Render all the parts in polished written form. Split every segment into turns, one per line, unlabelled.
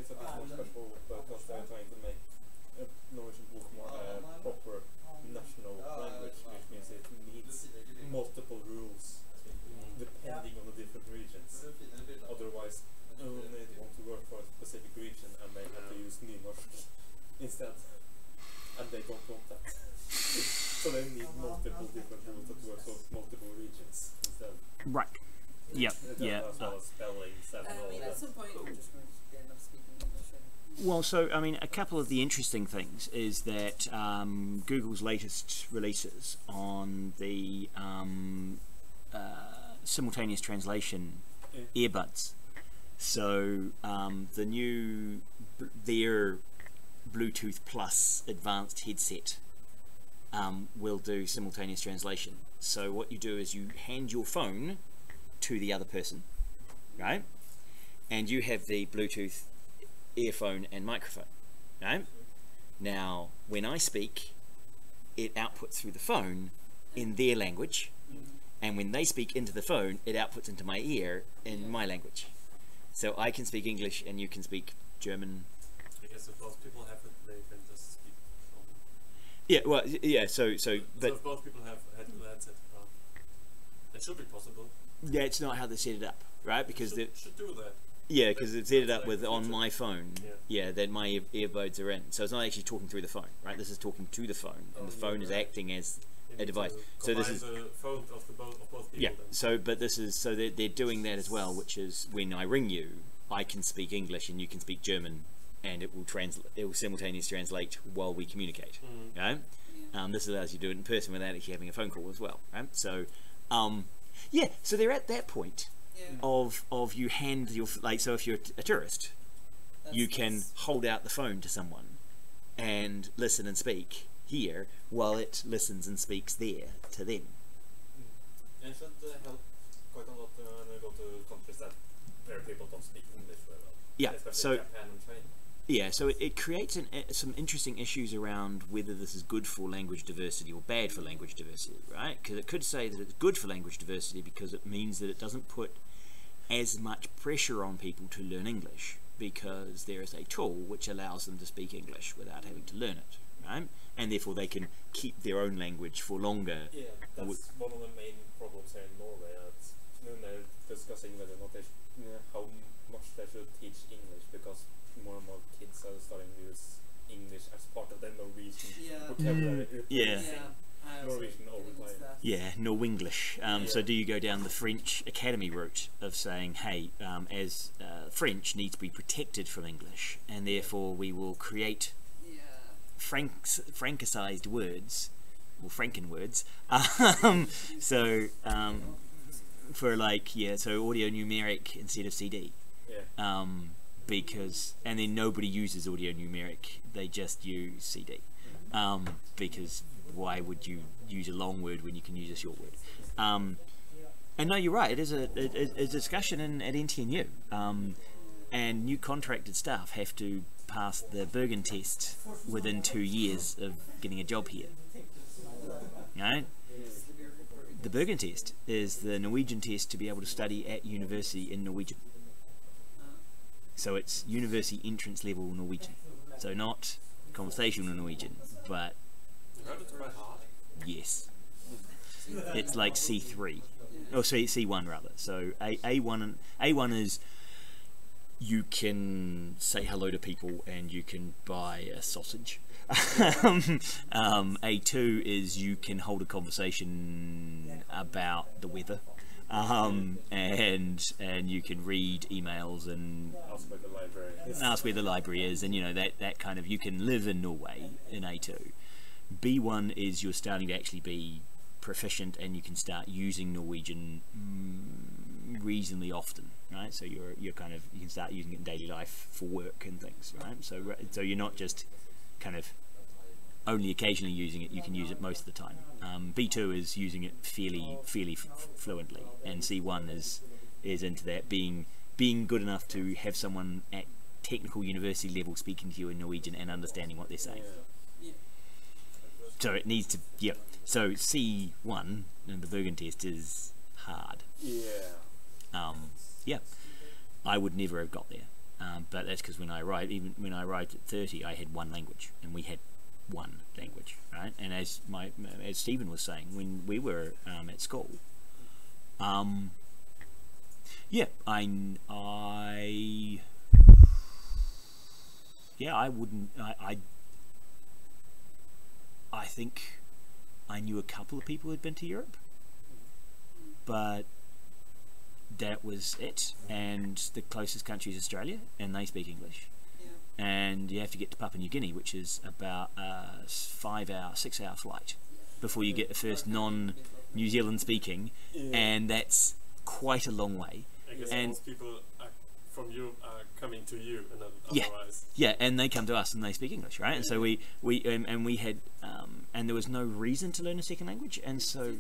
it's a bit more special because they're trying to make Norwegian book more proper national language, which means it needs multiple rules depending on the different regions. Otherwise, they want to work for a specific region and they have to use nynorsk instead, and they don't want that. So they need multiple different rules that work for multiple regions instead.
Right. Yep. Yeah.
As well as spellings and all that.
At some point, we're just going to end up speaking English.
Well, so I mean, a couple of the interesting things is that Google's latest releases on the simultaneous translation earbuds. So their Bluetooth Plus advanced headset will do simultaneous translation. So what you do is you hand your phone to the other person, right? And you have the Bluetooth earphone and microphone, right? Now, when I speak, it outputs through the phone in their language, and when they speak into the phone, it outputs into my ear in my language. So I can speak English and you can speak German.
I guess if both people have it, they can just speak.
Yeah, well, yeah, so but
if both people have had the headset, that should be possible.
yeah, it's not how they set it up, right? Because
should do that.
yeah, because it's set it up with on my phone.
Yeah.
Yeah, that my earbuds are in, so it's not actually talking through the phone, right? This is talking to the phone, and the phone is acting as a device. So this is
the phone of both people.
yeah.
Then.
So but this is so they're doing that as well, which is when I ring you, I can speak English and you can speak German, and it will translate. It will simultaneously translate while we communicate. Right? This allows you to do it in person without actually having a phone call as well. Right? So, yeah. So they're at that point of you hand your so if you're a tourist, you can hold out the phone to someone and listen and speak here while it listens and speaks there to them.
And should help quite a lot when we go to countries that where people don't speak English very well.
Yeah,
especially
so
Japan and China.
yeah, so it creates some interesting issues around whether this is good for language diversity or bad for language diversity, right? Because it could say that it's good for language diversity because it means that it doesn't put as much pressure on people to learn English, because there is a tool which allows them to speak English without having to learn it, right? And therefore they can keep their own language for longer.
Yeah, that's one of the main problems here in Norway. When they're discussing whether or not how much they should teach English, because more and more kids are starting to use English as part of their Norwegian vocabulary. Norwegian over time.
Yeah, Norwenglish. So do you go down the French Academy route of saying, hey, as French needs to be protected from English, and therefore we will create francicized words, or Franken words, so for like, so audio numeric instead of CD. Because, and then nobody uses audio numeric, they just use CD. Because why would you use a long word when you can use a short word? And no, you're right, it is a discussion at NTNU. And new contracted staff have to pass the Bergen test within 2 years of getting a job here. Right? The Bergen test is the Norwegian test to be able to study at university in Norwegian. So it's university entrance level Norwegian. So not conversational Norwegian, but yes, it's like C3 or C1 rather. So A1 is you can say hello to people and you can buy a sausage. A2 is you can hold a conversation about the weather. And you can read emails and ask where the library is, and you know that kind of, you can live in Norway in A2. B1 is you're starting to actually be proficient and you can start using Norwegian reasonably often, right? So you can start using it in daily life for work and things, right? So you're not just kind of only occasionally using it, you can use it most of the time. B2 is using it fairly fluently, and C1 is into that, being good enough to have someone at technical university level speaking to you in Norwegian and understanding what they're saying. So it needs to, so C1 and the Bergen test is hard. I would never have got there. but that's because when I arrived at 30, I had one language, and we had one language, right? And as Stephen was saying, when we were at school, yeah, I think I knew a couple of people who'd been to Europe, but that was it. And the closest country is Australia, and they speak English. And you have to get to Papua New Guinea, which is about a 6-hour flight before you get the first non-New Zealand speaking, and that's quite a long way.
I guess
And
most people from Europe are coming to you, and then
yeah,
otherwise.
yeah, and they come to us and they speak English, right? And so we had and there was no reason to learn a second language, and so.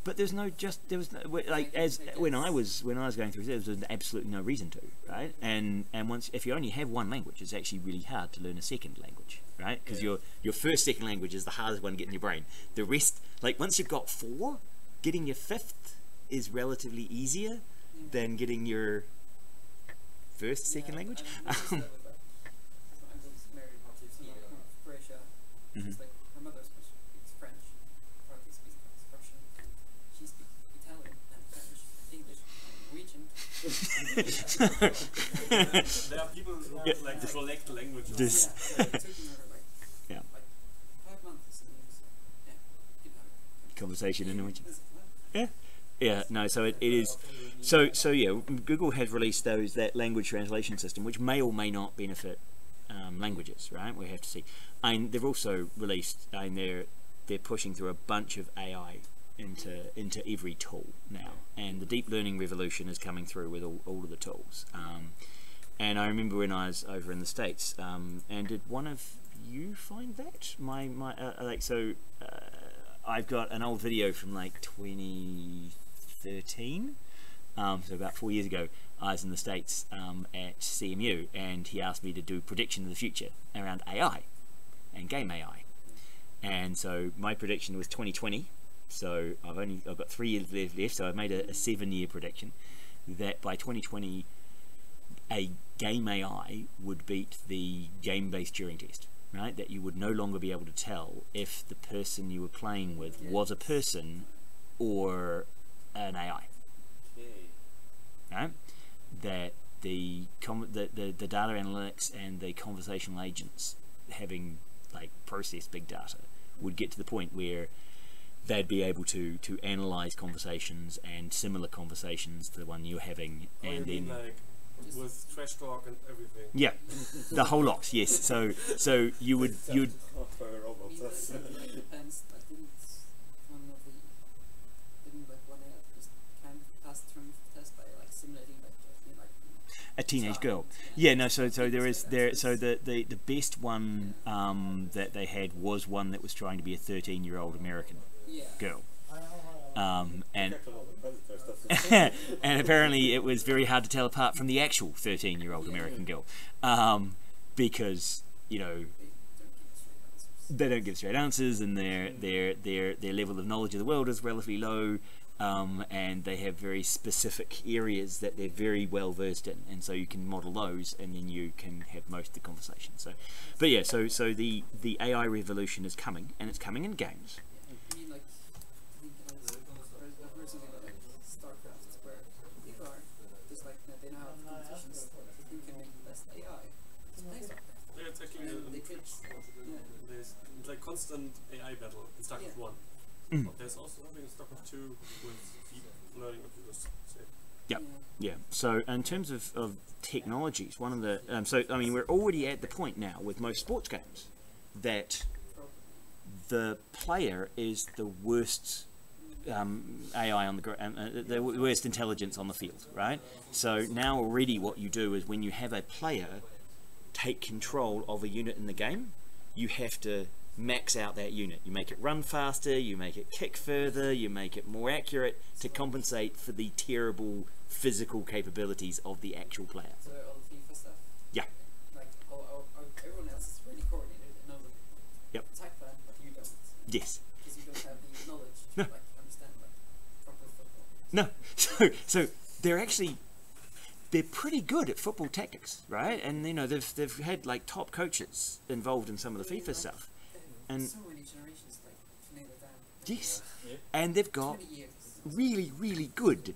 But there was no when I was going through this, there was absolutely no reason to, right? And once, if you only have one language, it's actually really hard to learn a second language, right? Because your second language is the hardest one to get in your brain. The rest, like once you've got 4, getting your 5th is relatively easier than getting your second language.
I was married to Croatia. She's like, her mother speaks French, partly speaks Russian. She speaks Italian and French, English, Norwegian.
There are people who like to collect languages.
It took her like 5 months and
Conversation in Norwegian. Yeah, no, so it is, so yeah, Google has released that language translation system, which may or may not benefit languages, right? We have to see. And they've also released, they're pushing through a bunch of AI into every tool now, and the deep learning revolution is coming through with all of the tools. And I remember when I was over in the States, and did one of you find that? I've got an old video from like 2013, so about 4 years ago. I was in the States at CMU, and he asked me to do prediction of the future around AI and game AI. And so my prediction was 2020. So I've got 3 years left. So I've made a 7-year prediction that by 2020, a game AI would beat the game-based Turing test. Right, that you would no longer be able to tell if the person you were playing with was a person or an AI. Right, that the data analytics and the conversational agents having like processed big data would get to the point where they'd be able to analyze conversations and similar conversations to the one you're having, and then
with trash talk and everything.
Yeah, the whole lot. Yes. So you'd.
depends. Like didn't one AI just kind of pass the Turing test by like simulating like just being like
a teenage girl. Yeah. No. So the best one that they had was one that was trying to be a 13-year-old American girl. And and apparently it was very hard to tell apart from the actual 13-year-old American girl, because they don't give straight answers, and their level of knowledge of the world is relatively low, and they have very specific areas that they're very well versed in, and so you can model those, and then you can have most of the conversation. So, but yeah, so the AI revolution is coming, and it's coming in games.
There's like constant AI battle in StarCraft 1. There's also something in StarCraft 2 with deep learning, what you just said.
Yeah. So in terms of technologies, one of the we're already at the point now with most sports games that the player is the worst AI on the worst intelligence on the field, right? So now already what you do is when you have a player take control of a unit in the game, you have to max out that unit. You make it run faster, you make it kick further, you make it more accurate to compensate for the terrible physical capabilities of the actual player.
So all the FIFA stuff?
Yeah.
Like everyone else is really coordinated and knows the attack plan, but you don't.
Yes.
Because you don't have the knowledge to understand proper football.
No. So they're actually they're pretty good at football tactics, right? And you know they've had like top coaches involved in some of the FIFA stuff, and
so many generations like to nail it down.
yes, and they've got
20 years.
really good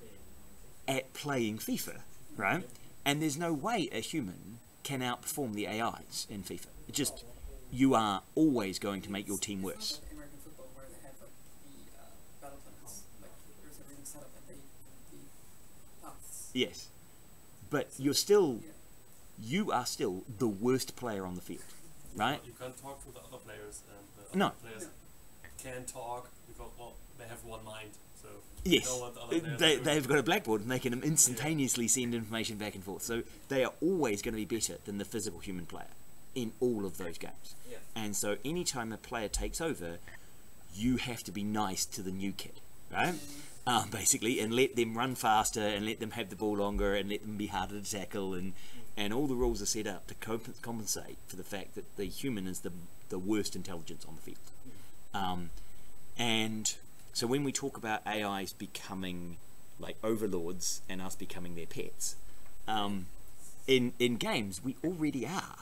at playing FIFA, right? And there's no way a human can outperform the AIs in FIFA. It just, you are always going to make your team worse.
It's not like American football where they have like the battle plans, like there's everything set up and the paths.
Yes, but you're still, you are still the worst player on the field, right?
You can't talk to the other players, and the
No.
other players can talk because, well, they have one mind. So
Yes,
know what the other players are doing.
they've got a blackboard and they can instantaneously send information back and forth. So they are always going to be better than the physical human player in all of those games.
Yeah.
And so anytime a player takes over, you have to be nice to the new kid, right? Basically, and let them run faster and let them have the ball longer and let them be harder to tackle, and all the rules are set up to compensate for the fact that the human is the worst intelligence on the field. And so when we talk about AIs becoming like overlords and us becoming their pets, in games we already are,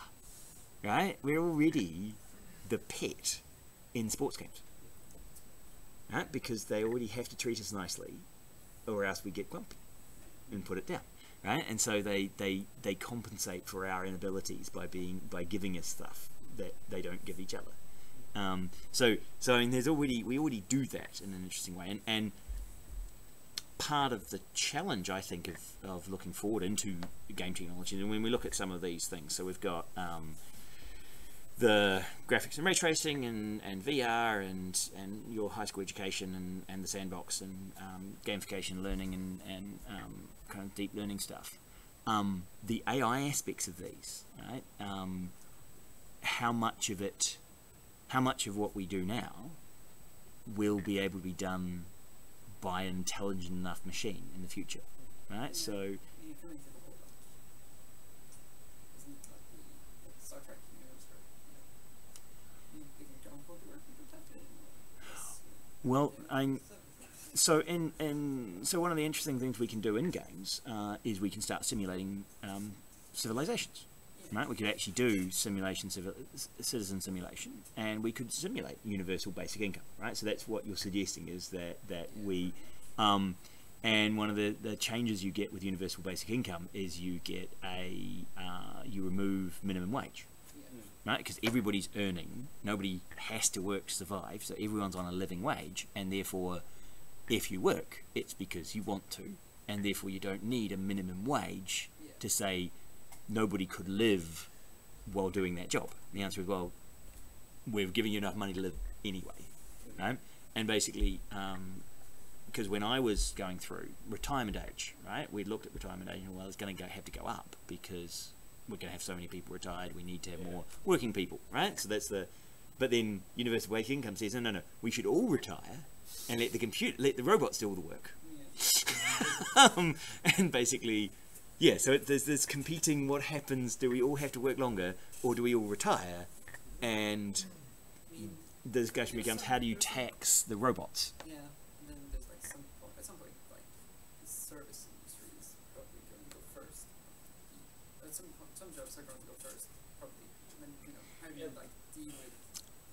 right? We're already the pet in sports games, right? Because they already have to treat us nicely, or else we get grumpy and put it down, right? And so they compensate for our inabilities by giving us stuff that they don't give each other. So I mean, we already do that in an interesting way, and part of the challenge, I think, of looking forward into game technology, and when we look at some of these things, so we've got the graphics and ray tracing and VR and your high school education and the sandbox and gamification learning and kind of deep learning stuff. The AI aspects of these, right? How much of what we do now will be able to be done by an intelligent enough machine in the future, right? So
You're coming to the whole isn't it like the Star Trek universe where if you don't go to work, you protect it anymore.
well, so one of the interesting things we can do in games is we can start simulating civilizations. Right, we could actually do citizen simulation, and we could simulate universal basic income. Right, so that's what you're suggesting, is that we, and one of the changes you get with universal basic income is you get you remove minimum wage, right? Because everybody's earning, nobody has to work to survive, so everyone's on a living wage, and therefore, if you work, it's because you want to, and therefore you don't need a minimum wage to say nobody could live while doing that job. The answer is, well, we're giving you enough money to live anyway, right? And basically, because when I was going through retirement age, right, we looked at retirement age and, well, it's going to have to go up because we're going to have so many people retired, we need to have more working people, right? So that's but then universal basic income says, no, we should all retire and let the robots do all the work. And basically, so there's this competing, what happens, do we all have to work longer, or do we all retire? And the discussion becomes, how do you tax the robots?
Yeah, and then there's like at some point, like the service industry is probably going to go first. Some jobs are going to go first, probably. And then, how do you like deal with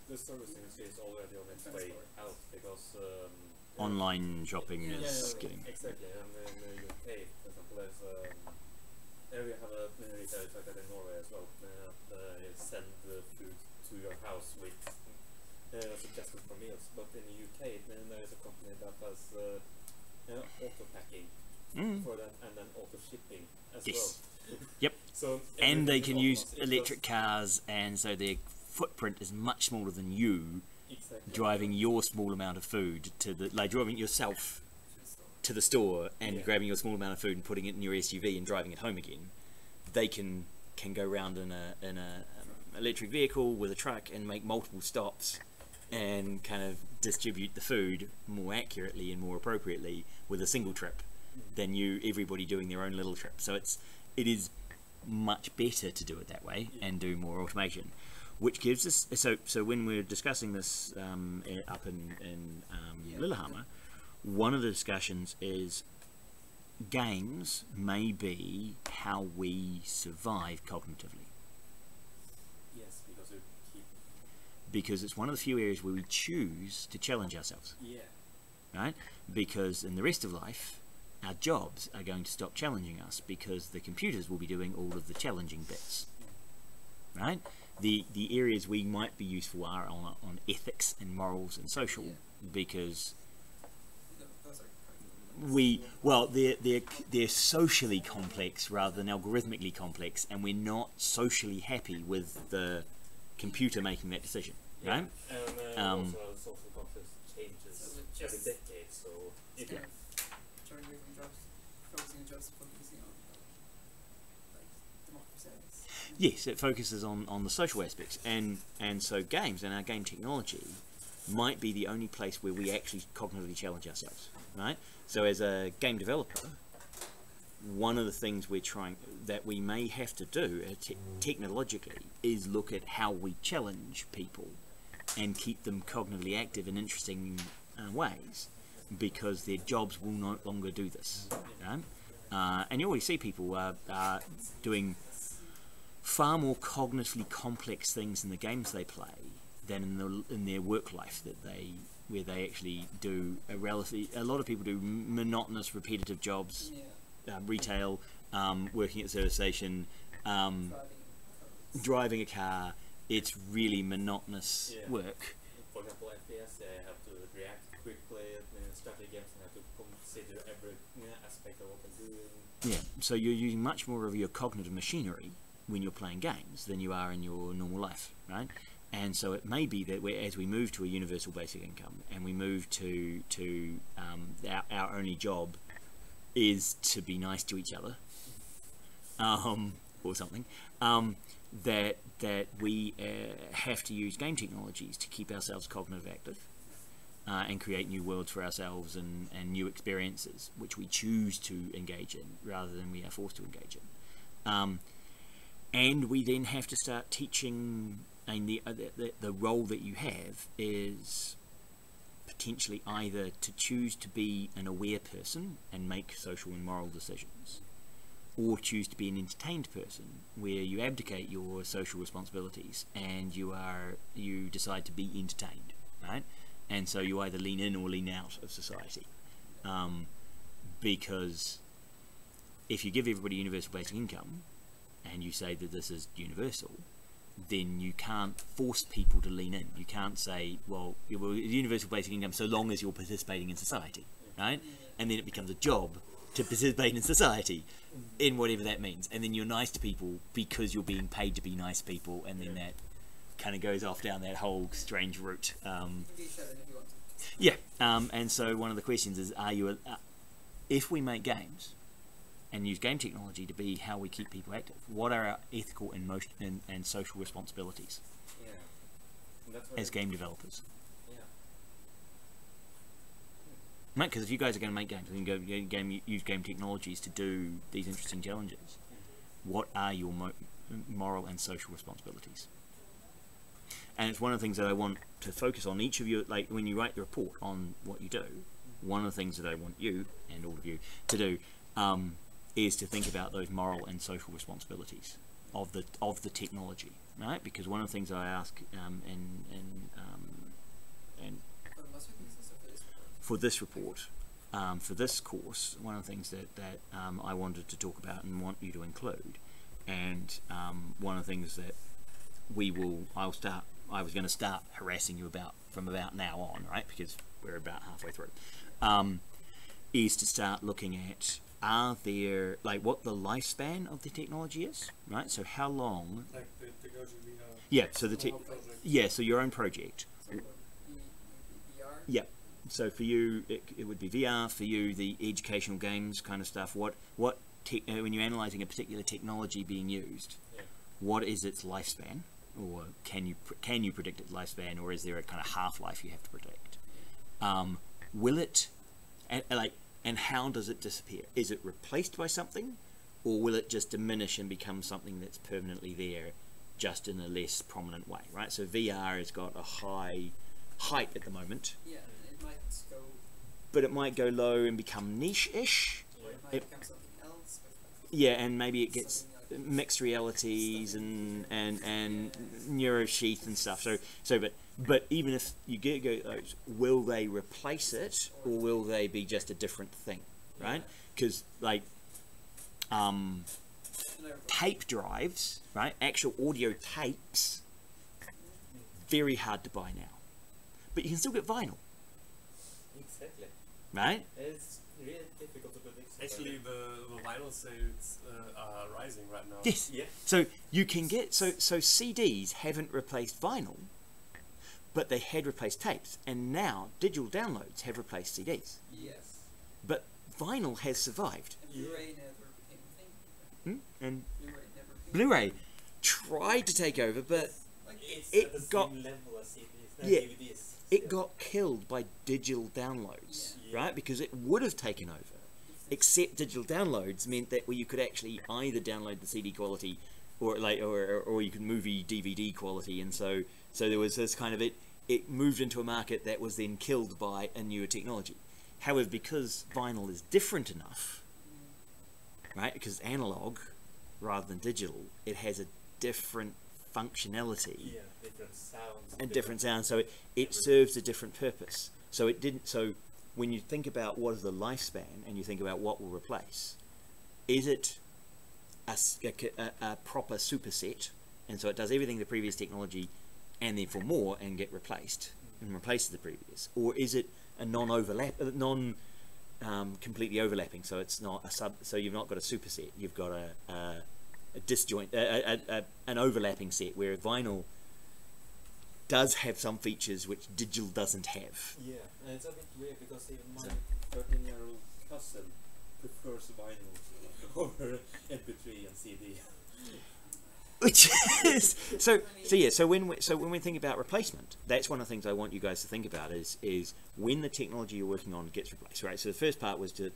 the service industry is already on its way out because
online shopping is getting...
Exactly, and in the UK, for example, there's we have a retailer like that in Norway as well. They send the food to your house with suggestions for meals. But in the UK, then there is a company that has auto packing for that, and then auto shipping as well.
Yep.
So
and they can use electric cars, and so their footprint is much smaller than you.
Exactly.
Driving your small amount of food driving yourself to the store and grabbing your small amount of food and putting it in your SUV and driving it home again. They can go around in a electric vehicle with a truck and make multiple stops and kind of distribute the food more accurately and more appropriately with a single trip than everybody doing their own little trip. So it is much better to do it that way and do more automation, which gives us, so when we're discussing this up in Lillehammer, one of the discussions is games may be how we survive cognitively.
Yes, because we keep.
Because it's one of the few areas where we choose to challenge ourselves.
Yeah.
Right? Because in the rest of life, our jobs are going to stop challenging us because the computers will be doing all of the challenging bits. Right? The areas we might be useful are on ethics and morals and social, because they're socially complex rather than algorithmically complex, and we're not socially happy with the computer making that decision. Right?
And also social complex changes every decade, so if
kind of turning away from jobs, focusing on jobs, focusing on like democracy.
Yes, it focuses on the social aspects, and so games and our game technology might be the only place where we actually cognitively challenge ourselves, right? So as a game developer, one of the things that we may have to do technologically is look at how we challenge people and keep them cognitively active in interesting ways, because their jobs will no longer do this, right? And you always see people doing far more cognitively complex things in the games they play than in their work life where they actually do a lot of people do monotonous, repetitive jobs, retail, working at the service station, driving a car. It's really monotonous work.
For example, FPS, they have to react quickly, and strategy games they have to consider every aspect of what they're doing. Yeah,
so you're using much more of your cognitive machinery when you're playing games than you are in your normal life, right? And so it may be that as we move to a universal basic income and we move to our only job is to be nice to each other, or something, that we have to use game technologies to keep ourselves cognitively active and create new worlds for ourselves and new experiences which we choose to engage in rather than we are forced to engage in. And we then have to start teaching, and the role that you have is potentially either to choose to be an aware person and make social and moral decisions, or choose to be an entertained person where you abdicate your social responsibilities and you decide to be entertained, right? And so you either lean in or lean out of society, because if you give everybody universal basic income and you say that this is universal, then you can't force people to lean in. You can't say, well, universal basic income so long as you're participating in society, right? And then it becomes a job to participate in society, in whatever that means. And then you're nice to people because you're being paid to be nice people, and then that kind of goes off down that whole strange route. And so one of the questions is, if we make games and use game technology to be how we keep people active, what are our ethical and social responsibilities as game developers? Right, because if you guys are going to make games and use game technologies to do these interesting challenges, what are your moral and social responsibilities? And it's one of the things that I want to focus on. Each of you, like when you write the report on what you do, one of the things that I want you and all of you to do is to think about those moral and social responsibilities of the technology, right? Because one of the things I ask for this report, for this course, one of the things that I wanted to talk about and want you to include, and one of the things that I was going to start harassing you about from about now on, right? Because we're about halfway through, is to start looking at what the lifespan of the technology is, right? So how long?
Like the technology we have.
Yeah. So so your own project. Yeah. So for you, it would be VR. For you, the educational games kind of stuff. When you're analysing a particular technology being used, what is its lifespan, or can you predict its lifespan, or is there a kind of half-life you have to predict? Will it, and how does it disappear? Is it replaced by something, or will it just diminish and become something that's permanently there, just in a less prominent way, right? So VR has got a high height at the moment.
Yeah, it might go.
But it might go low and become niche-ish,
might become something else.
Yeah, and maybe it gets
Something like
mixed realities and neurosheath and stuff. But even if you get those, will they replace it or will they be just a different thing, right? Because like tape drives, right? Actual audio tapes, very hard to buy now, but you can still get vinyl,
Exactly.
right?
It's really difficult to predict.
Actually, the vinyl sales are rising right now.
Yes.
Yeah.
So you can get so CDs haven't replaced vinyl, but they had replaced tapes, and now digital downloads have replaced CDs.
Yes.
But vinyl has survived.
And Blu-ray never became a thing.
And
Blu-ray never became
Blu-ray tried to take over, but
like
It's
It
at the
got-
same level as CDs,
Yeah.
DVDs.
it got killed by digital downloads,
Yeah.
right? Because it would have taken over. Except digital downloads meant that where you could actually either download the CD quality, or you could movie DVD quality, and so there was this kind of it moved into a market that was then killed by a newer technology. However, because vinyl is different enough, right? Because it's analog rather than digital, it has a different functionality
Yeah, different sounds.
and different sounds, so it serves a different purpose. So it didn't. So when you think about what is the lifespan and you think about what will replace, is it a proper superset, and so it does everything the previous technology and therefore more and get replaced and replaces the previous, or is it a completely overlapping, so it's not a sub, so you've not got a superset, you've got a disjoint, an overlapping set where vinyl does have some features which digital doesn't have.
Yeah, and it's a bit weird because even my 13-year-old cousin prefers vinyl over MP3 and CD.
Which is so when we think about replacement, that's one of the things I want you guys to think about is when the technology you're working on gets replaced, right? So the first part was to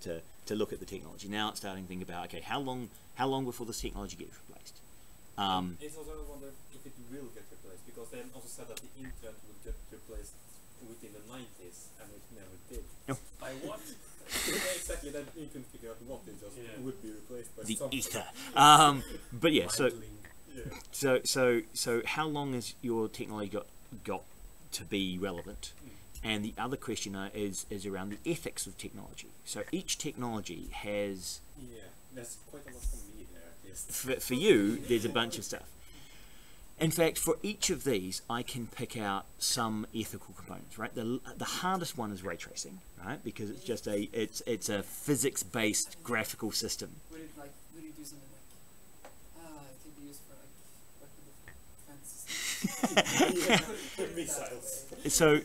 look at the technology. Now it's starting to think about, okay, how long before this technology gets replaced?
It's also I wonder if it will get replaced, because they also said that the internet would get replaced within the 90s, and it never did.
No.
By what?
Yeah, exactly, then you can figure out what it just would be replaced by
The
something.
ether. But yeah, so
Mindling.
so how long has your technology got to be relevant? And the other question is around the ethics of technology. So each technology has,
Yeah, there's quite a lot from me there, at least.
for you, there's a bunch of stuff. In fact, for each of these, I can pick out some ethical components, right? The hardest one is ray tracing, right? Because it's just it's a physics-based graphical system.
would it do something like it could be used for like weapon defense?
Missiles.
So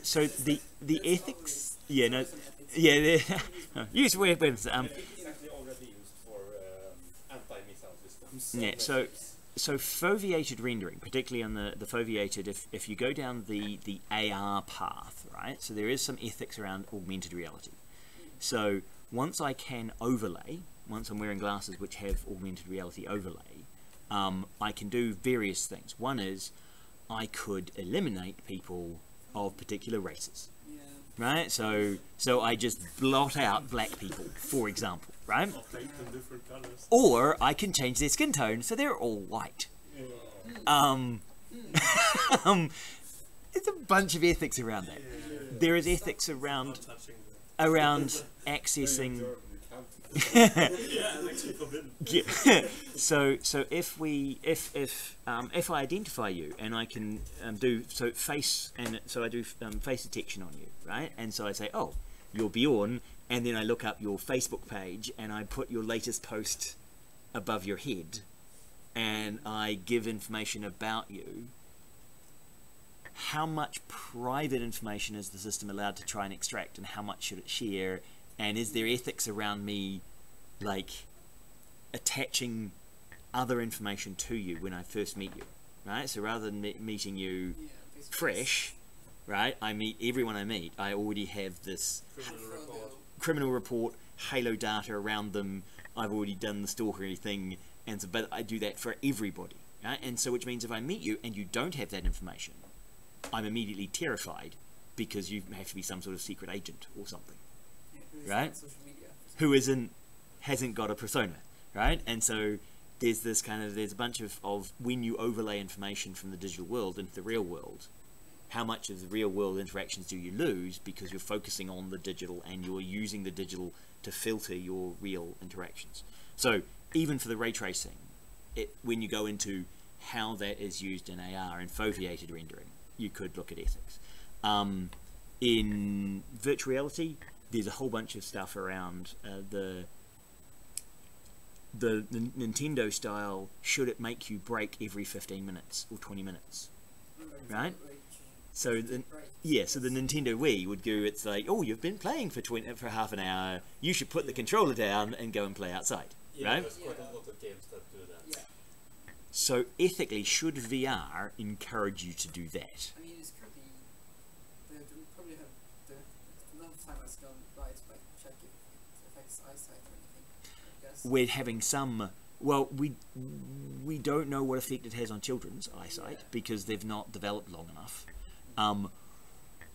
the ethics, use weapons.
I think it's actually already used for anti-missile systems.
Yeah, so foveated rendering, particularly on the foveated, if you go down the AR path, right? So there is some ethics around augmented reality. So once I can overlay, once I'm wearing glasses which have augmented reality overlay, I can do various things. One is I could eliminate people of particular races,
Yeah.
right? So I just blot out black people, for example, right?
I'll paint them different colors.
Or I can change their skin tone so they're all white. There's a bunch of ethics around that. There is ethics around
Not touching them.
accessing.
Yeah, it's actually forbidden.
Yeah. So if I identify you and I can do face, and so I do face detection on you, right? And so I say, oh, you're Bjorn, and then I look up your Facebook page and I put your latest post above your head, and I give information about you. How much private information is the system allowed to try and extract, and how much should it share? And is there ethics around me, like attaching other information to you when I first meet you, right? So rather than meeting you fresh, right, I meet everyone I meet, I already have this criminal report, halo data around them. I've already done the stalkery thing, and so, but I do that for everybody, right? And so which means if I meet you and you don't have that information, I'm immediately terrified, because you have to be some sort of secret agent or something, right?
Social media.
Who hasn't got a persona, right? And so there's a bunch of when you overlay information from the digital world into the real world, how much of the real world interactions do you lose because you're focusing on the digital and you're using the digital to filter your real interactions. So even for the ray tracing, when you go into how that is used in AR and foveated rendering, you could look at ethics. In virtual reality, there's a whole bunch of stuff around the Nintendo style, should it make you break every 15 minutes or 20 minutes, right? So the Nintendo Wii would go, it's like, oh, you've been playing for half an hour, you should put the controller down and go and play outside, right?
There's quite a lot of games that do that.
Yeah.
So ethically, should VR encourage you to do that?
I mean, it's currently, they probably have a lot of time has gone by to like check if it affects eyesight or anything, I guess.
We're having some, well, we don't know what effect it has on children's eyesight because they've not developed long enough.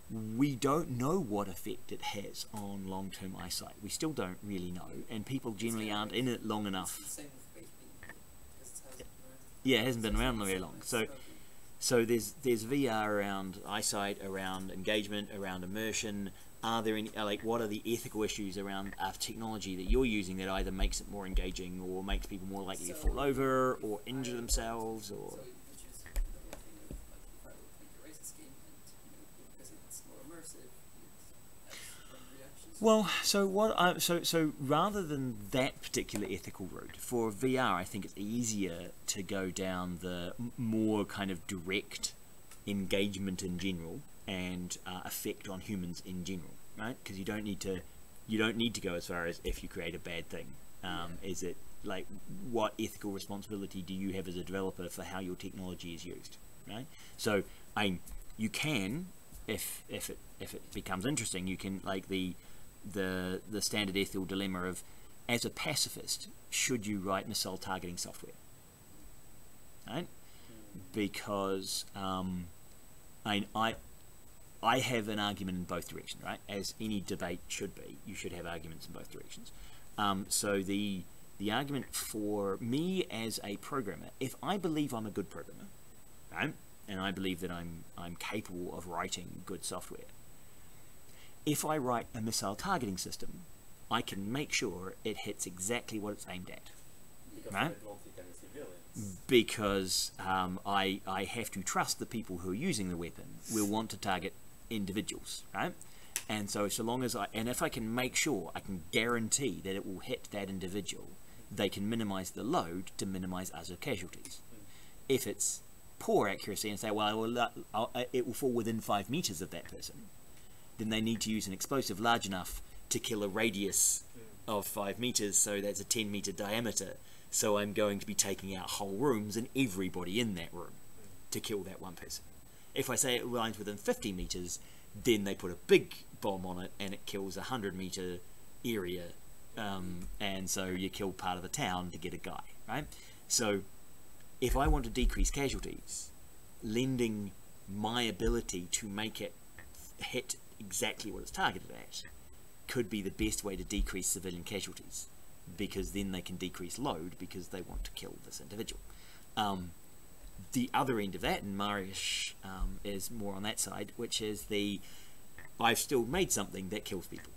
We don't know what effect it has on long-term eyesight. We still don't really know, and people generally aren't in it long enough.
It's the same with HP, because it hasn't been around.
Yeah, it hasn't been around very long. So there's VR around eyesight, around engagement, around immersion. Are there any, like, what are the ethical issues around technology that you're using that either makes it more engaging or makes people more likely to fall over or injure themselves or?
So which is the whole thing of like if I will make a racist game and because it's more immersive, it has different reactions.
Well, so rather than that particular ethical route for VR, I think it's easier to go down the more kind of direct engagement in general and effect on humans in general, right? Because you don't need to go as far as if you create a bad thing. Is it like what ethical responsibility do you have as a developer for how your technology is used, right? So you can, if it becomes interesting, you can, like the standard ethical dilemma of, as a pacifist, should you write missile targeting software, right? Because I have an argument in both directions, right? As any debate should be, you should have arguments in both directions. So the argument for me as a programmer, if I believe I'm a good programmer, right, and I believe that I'm capable of writing good software, if I write a missile targeting system, I can make sure it hits exactly what it's aimed at, right? Because I have to trust the people who are using the weapon will want to target individuals, right? And so long as if I can make sure, I can guarantee that it will hit that individual, they can minimize the load to minimize other casualties. If it's poor accuracy and say, well, it will fall within 5 meters of that person, then they need to use an explosive large enough to kill a radius of 5 meters, so that's a 10-meter diameter. So I'm going to be taking out whole rooms and everybody in that room to kill that one person. If I say it lands within 50 meters, then they put a big bomb on it and it kills a 100-meter area, and so you kill part of the town to get a guy, right? So if I want to decrease casualties, lending my ability to make it hit exactly what it's targeted at could be the best way to decrease civilian casualties, because then they can decrease load because they want to kill this individual. The other end of that, and Marius is more on that side, which is I've still made something that kills people,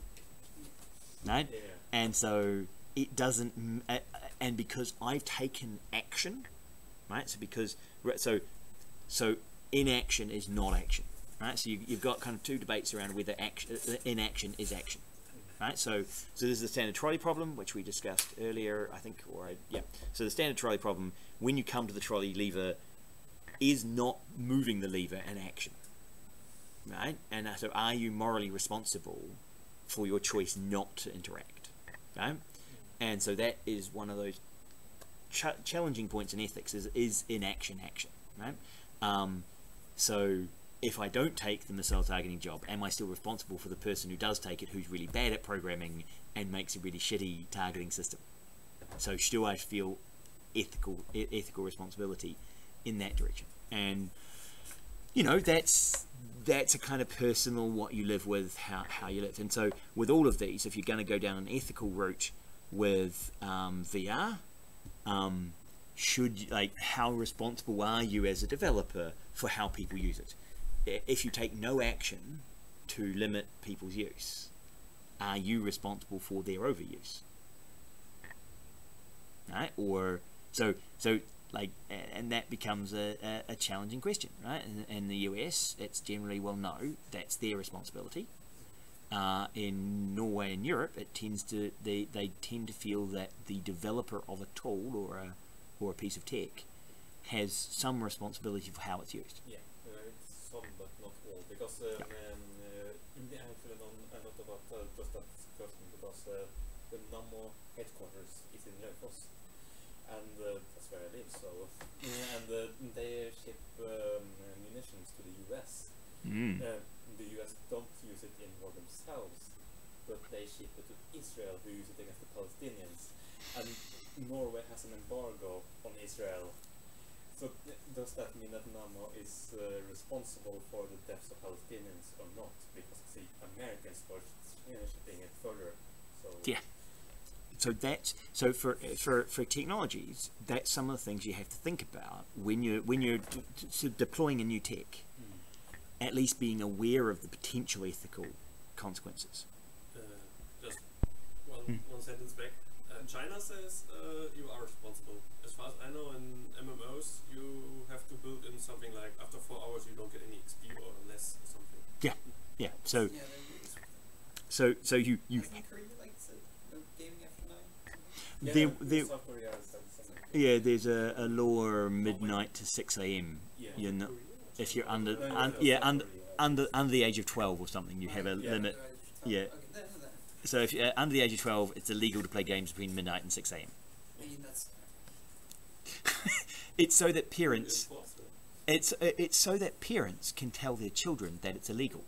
right? Yeah. And so it doesn't, and because I've taken action, right? So inaction is not action, right? So you've got kind of two debates around whether inaction is action. Right, so this is the standard trolley problem, which we discussed earlier, I think, So the standard trolley problem, when you come to the trolley lever, is not moving the lever an action, right? And so are you morally responsible for your choice not to interact, right? And so that is one of those challenging points in ethics, is inaction action, right? So if I don't take the missile targeting job, am I still responsible for the person who does take it, who's really bad at programming and makes a really shitty targeting system? So do I feel ethical responsibility in that direction? And that's a kind of personal what you live with, how you live. And so with all of these, if you're going to go down an ethical route, with VR. How responsible are you as a developer for how people use it? If you take no action to limit people's use, are you responsible for their overuse? Right? Or and that becomes a challenging question, right? In the US, it's generally, well, no, that's their responsibility. In Norway and Europe, they tend to feel that the developer of a tool or a piece of tech has some responsibility for how it's used.
Yeah, it's some but not all, because in the actually know a lot about just that discussion, because the Nammo headquarters is in Raufoss, and that's where I live. So and they ship munitions to the US. The US don't use it in war themselves, but they ship it to Israel, who use it against the Palestinians. And Norway has an embargo on Israel. So does that mean that Nammo is responsible for the deaths of Palestinians or not? Because it's the Americans who are shipping it further. So
yeah. So for technologies, that's some of the things you have to think about when you're deploying a new tech. At least being aware of the potential ethical consequences.
Just one sentence back. China says you are responsible. As far as I know, in MMOs, you have to build in something like after 4 hours you don't get any XP or less or something.
Yeah, yeah. So you.
Isn't Korea like no gaming after 9?
Yeah, there's a law midnight to 6 a.m. You're not, if you're under the age of 12 or something, you have a limit. Yeah. So if you're under the age of 12, it's illegal to play games between midnight and 6 a.m.
I mean, that's
It's so that parents. It's so that parents can tell their children that it's illegal,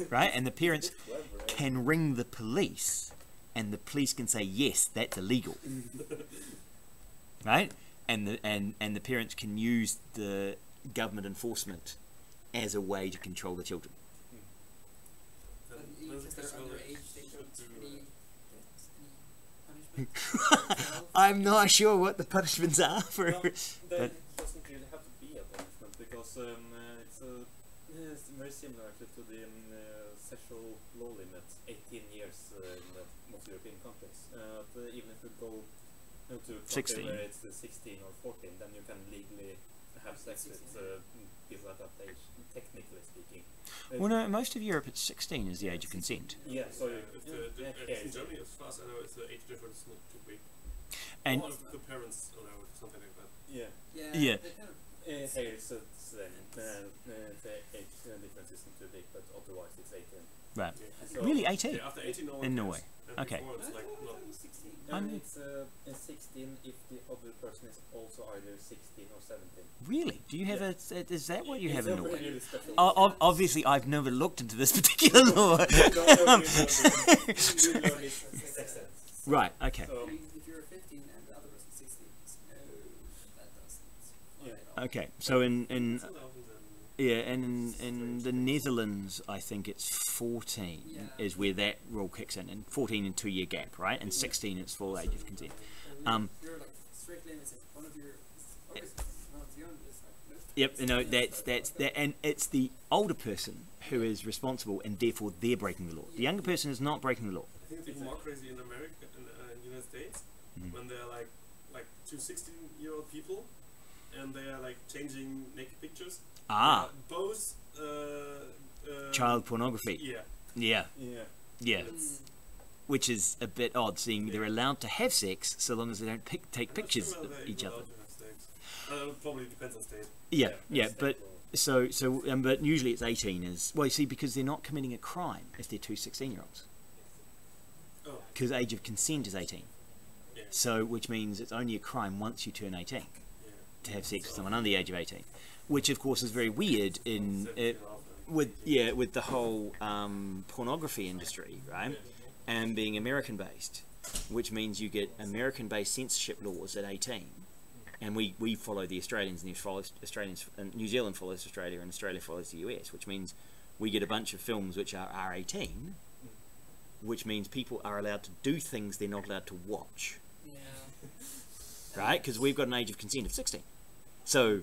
right? And the parents can ring the police, and the police can say, yes, that's illegal, right? And the parents can use the government enforcement as a way to control the children. I'm not sure what the punishments are for.
No, there doesn't really have to be a punishment, because it's very similar actually to the sexual law limit, 18 years in most European countries. Even if you go to
16,
where it's 16 or 14, then you can legally have sex with people at that age, technically speaking.
Well, no, most of Europe it's 16 is the age of consent.
Yeah, so
in Germany, as far as I know, it's the age difference not too big.
And
all of the parents allow it, something like that.
yeah.
Yeah.
Here it's the age difference isn't too big, but otherwise it's 18.
Right.
Yeah. So
Really, 18
Yeah, after 18, no one
in
cares.
Norway.
And
Okay.
before it's like not.
and it's 16 if the other person is also either 16 or 17.
Really? Do you have is that what you have in
It's a
Norway?
really special
Obviously, I've never looked into this particular law. Right. Okay.
So,
If you're 15 and the other person's 16, no, that doesn't.
Yeah.
Okay. So in
It's allowed
in the Netherlands, I think it's 14 is where that rule kicks in, and 14 and 2 year gap, right? And 16 it's full age of consent.
You're like strict limits. If one of your older siblings, one of the younger, is like, no.
Yep. You know that's that, and it's the older person who is responsible, and therefore they're breaking the law. The younger person is not breaking the law.
I think it's even more crazy in America, in the United States, when they're like two 16-year-old people, and they are like changing naked pictures. Both
Child pornography.
Yeah.
Yeah.
yeah.
Yeah. Which is a bit odd, seeing they're allowed to have sex so long as they don't take pictures of each other.
Probably depends on state.
Yeah, but but usually it's 18 is, well, you see, because they're not committing a crime if they're two 16-year-olds.
Oh.
Because age of consent is 18.
Yeah.
So, which means it's only a crime once you turn 18
Yeah.
to have sex with someone under the age of 18, which of course is very weird in
17
with the whole pornography industry, right? And being American based, which means you get American based censorship laws at 18, and we follow the Australians, and and New Zealand follows Australia, and Australia follows the US, which means we get a bunch of films which are R18, which means people are allowed to do things they're not allowed to watch.
Yeah.
Right? Because we've got an age of consent of 16. So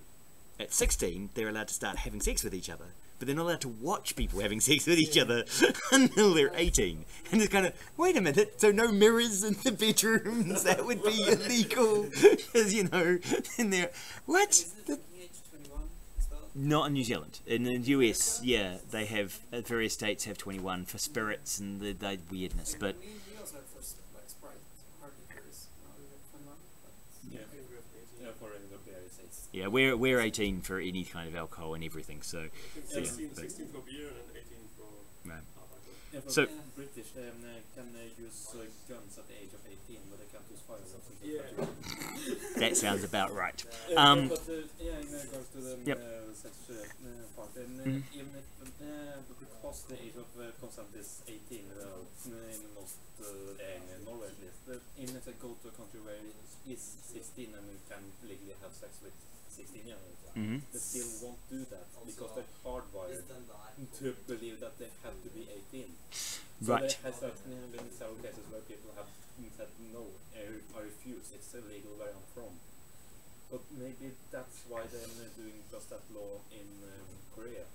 at 16, they're allowed to start having sex with each other, but they're not allowed to watch people having sex with each other until they're 18. And it's kind of, wait a minute, so no mirrors in the bedrooms, that would be illegal. Because, you know, and they're, what?
Isn't it the age 21 as well?
Not in New Zealand. In the US, yeah, they have, various states have 21 for spirits and the weirdness, but
We also have first, like, Sprite, hard liquors, now we have 21. But
Yeah.
I think we have 18.
Yeah, for regular beer, it's
yeah, we're 18 for any kind of alcohol and everything, so
I think
Yeah.
16 for beer and 18 for
right.
hard alcohol.
yeah, for
So-
British, they can use guns at the age of 18, but they can't use firearms until
Yeah.
21.
That sounds about right.
But yeah, in regards to the
Yep.
sex part, and
Mhm.
even if because the age of consent is 18 in most Norway at least, even if they go to a country where it is 16 and you can legally have sex with 16-year-olds,
Hmm.
they still won't do that because they're hardwired to believe that they have to be 18. So
Right.
there has been several cases where people have said no, I refuse, it's illegal where I'm from. But maybe that's why they're doing just that law in Korea.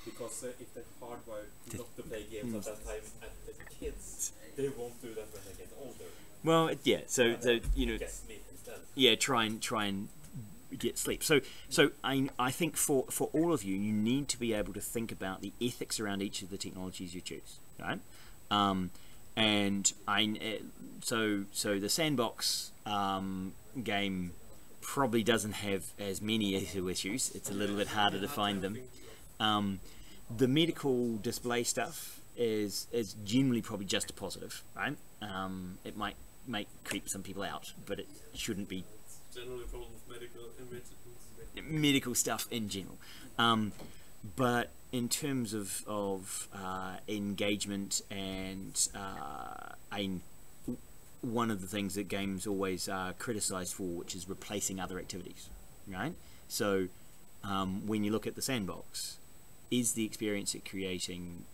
Because if they're hardwired not to play games at that time at the kids, they won't do that when they get older.
Well, yeah. So you know,
Get sleep instead.
yeah. Try and get sleep. So I think for all of you, you need to be able to think about the ethics around each of the technologies you choose, right? And so the sandbox game probably doesn't have as many issues. It's a little bit harder to find them. The medical display stuff is generally probably just a positive, right? It might creep some people out, but it shouldn't be
Generally problem with
medical stuff in general. But in terms of engagement and one of the things that games always are criticized for, which is replacing other activities, right? So when you look at the sandbox, is the experience it creating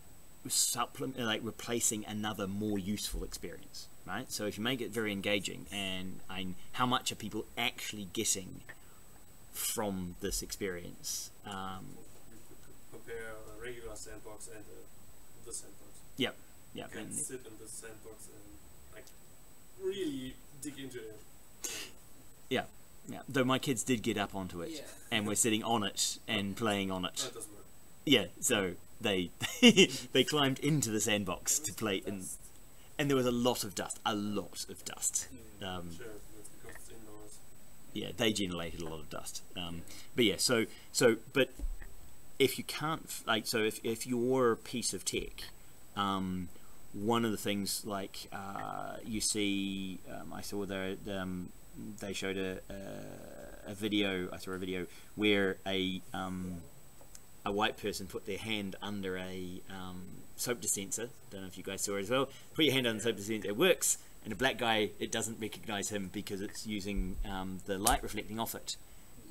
replacing another more useful experience, right? So if you make it very engaging, and how much are people actually getting from this experience?
compare a regular sandbox and the sandbox.
Yep.
You can sit in the sandbox and like really dig into it.
Yeah. Though my kids did get up onto it,
Yeah.
and were sitting on it and playing on it.
That doesn't work.
Yeah. So they they climbed into the sandbox to play, and there was a lot of dust.
Sure, that's because it's indoors.
Yeah, they generated a lot of dust. But yeah, but if you can't, if your piece of tech, one of the things you see, I saw they showed a video. I saw a video where a white person put their hand under a soap dispenser. Don't know if you guys saw it as well. Put your hand under the soap dispenser, it works. And a black guy, it doesn't recognize him because it's using the light reflecting off it,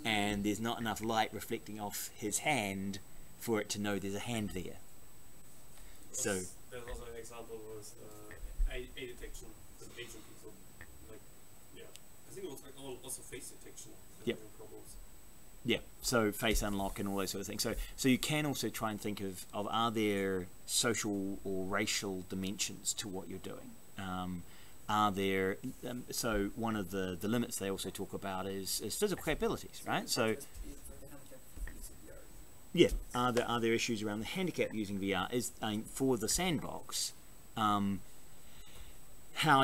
and there's not enough light reflecting off his hand for it to know there's a hand there. So
There's also an example with eye detection with Asian people. I think it was also face detection.
Yep.
Problems.
yeah, so face unlock and all those sort of things. So you can also try and think of are there social or racial dimensions to what you're doing? Are there so one of the limits they also talk about is physical capabilities, right? So yeah, are there issues around the handicap using VR? For the sandbox, how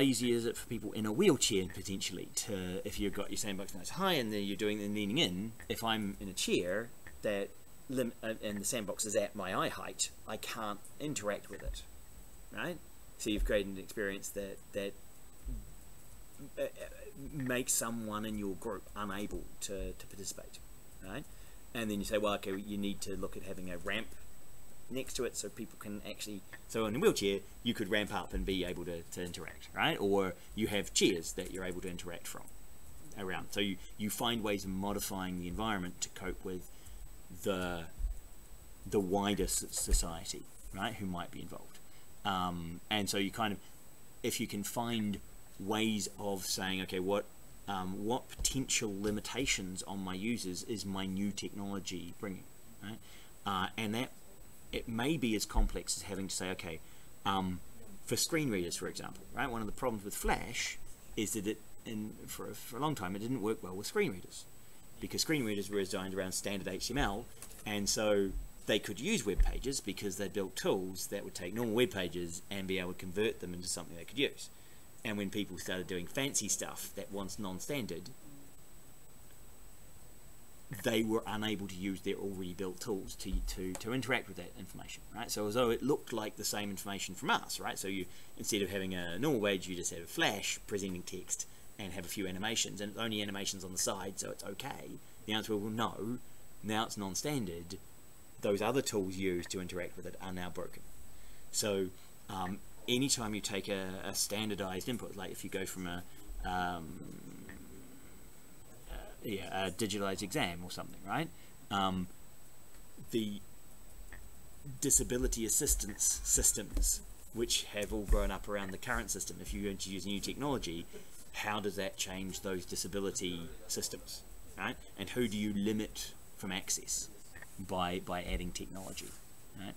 easy is it for people in a wheelchair potentially to, if you've got your sandbox nice high and then you're doing the leaning in, if I'm in a chair and the sandbox is at my eye height, I can't interact with it, right? So you've created an experience that makes someone in your group unable to participate, right? And then you say, well, okay, you need to look at having a ramp next to it so people can actually, so in a wheelchair you could ramp up and be able to interact, right? Or you have chairs that you're able to interact from around. So you find ways of modifying the environment to cope with the wider society, right, who might be involved. And so you kind of, if you can find ways of saying, okay, what potential limitations on my users is my new technology bringing, right? And that it may be as complex as having to say, okay, for screen readers, for example, right? One of the problems with Flash is that for a long time it didn't work well with screen readers, because screen readers were designed around standard HTML, and so they could use web pages because they built tools that would take normal web pages and be able to convert them into something they could use. And when people started doing fancy stuff that was non-standard, they were unable to use their already built tools to interact with that information, right? So as though it looked like the same information from us, right? So you, instead of having a normal page, you just have a Flash presenting text and have a few animations, and it's only animations on the side, so it's okay. The answer will no. Now it's non-standard. Those other tools used to interact with it are now broken. So anytime you take a standardized input, like if you go from a digitalized exam or something, right? The disability assistance systems, which have all grown up around the current system, if you're going to use new technology, how does that change those disability systems, right? And who do you limit from access by adding technology, right?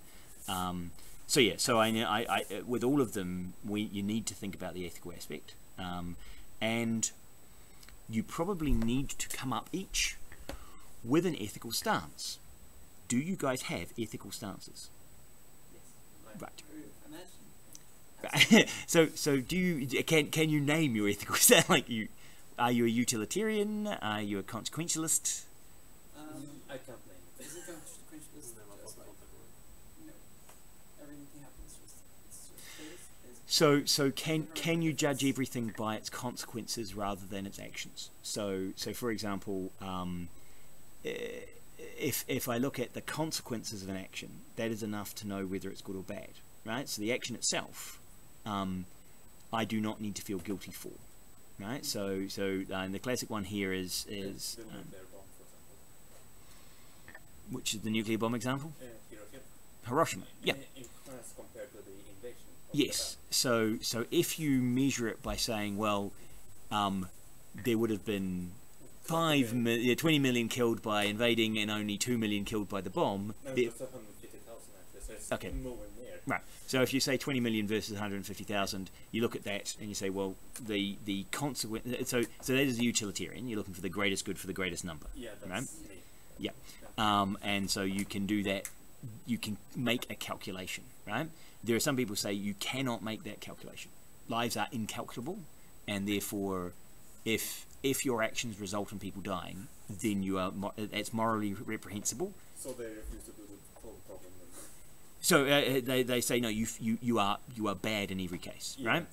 So yeah, so I with all of them, you need to think about the ethical aspect, and you probably need to come up each with an ethical stance. Do you guys have ethical stances?
Yes.
Right.
Imagine.
So do you, can you name your ethical stance? Like, are you a utilitarian? Are you a consequentialist?
I can't name it.
Is it consequentialist? Just like, you know, everything happens it's just
So can you judge everything by its consequences rather than its actions? So for example, if I look at the consequences of an action, that is enough to know whether it's good or bad, right? So the action itself, I do not need to feel guilty for, right? So and the classic one here is which is the nuclear bomb example? Hiroshima. Yeah.
In class compared to the invasion.
Yes. So if you measure it by saying, well, there would have been 20 million killed by invading and only 2 million killed by the bomb.
No, it's 150,000 actually, so it's
okay.
nowhere near.
Right. So if you say 20 million versus 150,000, you look at that and you say, well, the consequence. So that is a utilitarian. You're looking for the greatest good for the greatest number.
Yeah, that's
right?
me.
Yeah. And so you can do that. You can make a calculation, right? There are some people who say you cannot make that calculation. Lives are incalculable, and therefore, if your actions result in people dying, then it's morally reprehensible.
So they refuse to do the full problem.
So they say no, you are bad in every case, yeah. Right?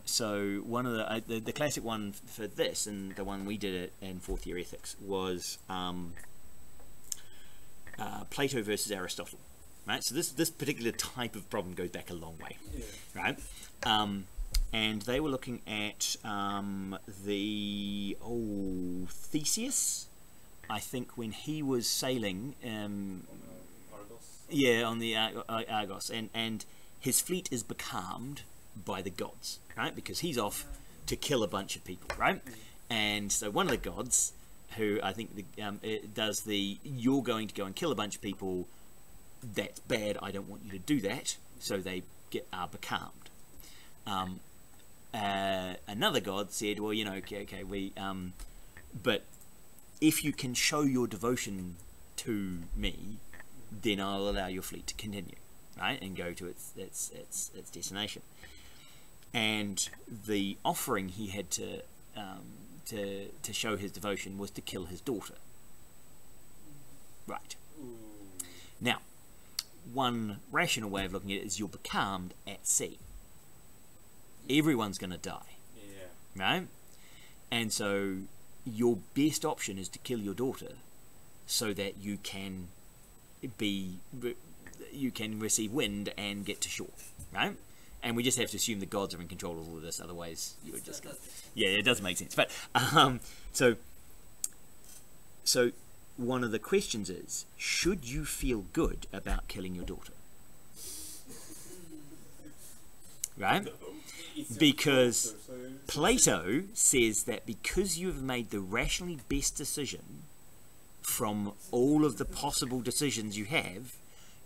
So one of the classic one for this, and the one we did it in fourth year ethics, was Plato versus Aristotle, right? So this particular type of problem goes back a long way, yeah. Right? And they were looking at Theseus, I think, when he was sailing,
Argos.
Yeah, on the Argos, and his fleet is becalmed by the gods, right? Because he's off to kill a bunch of people, right? And so one of the gods, who I think does you're going to go and kill a bunch of people, that's bad, I don't want you to do that, so they are becalmed. Another god said, well, you know, okay, but if you can show your devotion to me, then I'll allow your fleet to continue, right, and go to its destination. And the offering he had to show his devotion was to kill his daughter. Right.
Ooh.
Now, one rational way of looking at it is you're becalmed at sea. Everyone's going to die,
yeah.
Right? And so your best option is to kill your daughter, so that you can receive wind and get to shore, right? And we just have to assume the gods are in control of all of this, otherwise you would just go. Yeah, it does make sense. But so one of the questions is, should you feel good about killing your daughter? right? Because Plato says that because you have made the rationally best decision from all of the possible decisions you have,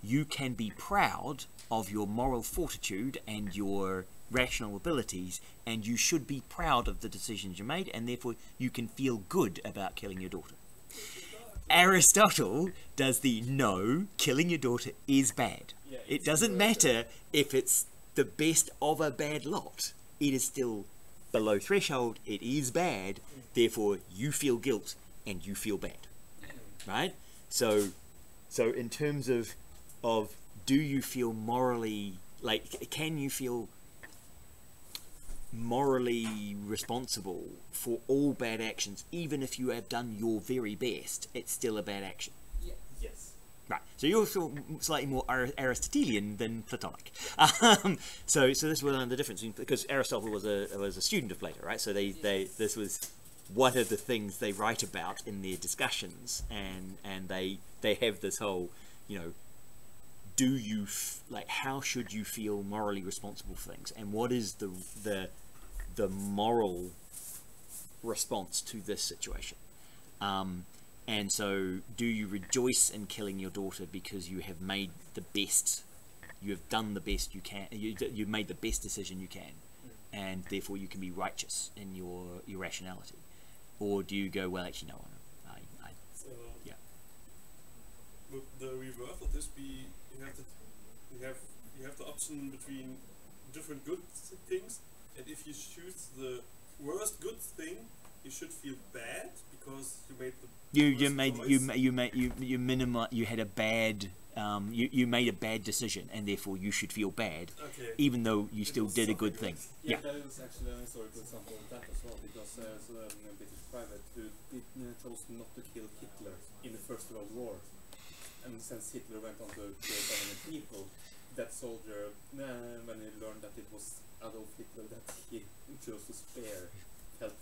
you can be proud of your moral fortitude and your rational abilities, and you should be proud of the decisions you made, and therefore you can feel good about killing your daughter. Aristotle does the no, killing your daughter is bad. It doesn't matter if it's the best of a bad lot. It is still below threshold, it is bad, therefore you feel guilt and you feel bad. Right? So in terms of do you feel morally, like, can you feel morally responsible for all bad actions, even if you have done your very best, it's still a bad action?
Yes.
Right. So you're slightly more Aristotelian than Platonic. So this was the difference, because Aristotle was a student of Plato, right? So this was what are the things they write about in their discussions, and they have this whole, you know, do you how should you feel morally responsible for things, and what is the moral response to this situation? And so, do you rejoice in killing your daughter because you have made the best, you have done the best you can, you've made the best decision you can, and therefore you can be righteous in your rationality? Or do you go, well, actually, no, yeah.
Would the reverse of this be, you have the option between different good things, and if you choose the worst good thing, you should feel bad because you made the you had a bad you made a bad decision, and therefore you should feel bad, even though you still did a good thing.
Yeah, that is actually an historical example of that as well, because there's a British private who chose not to kill Hitler in the First World War, and since Hitler went on to kill so many people, that soldier, when he learned that it was Adolf Hitler that he chose to spare, felt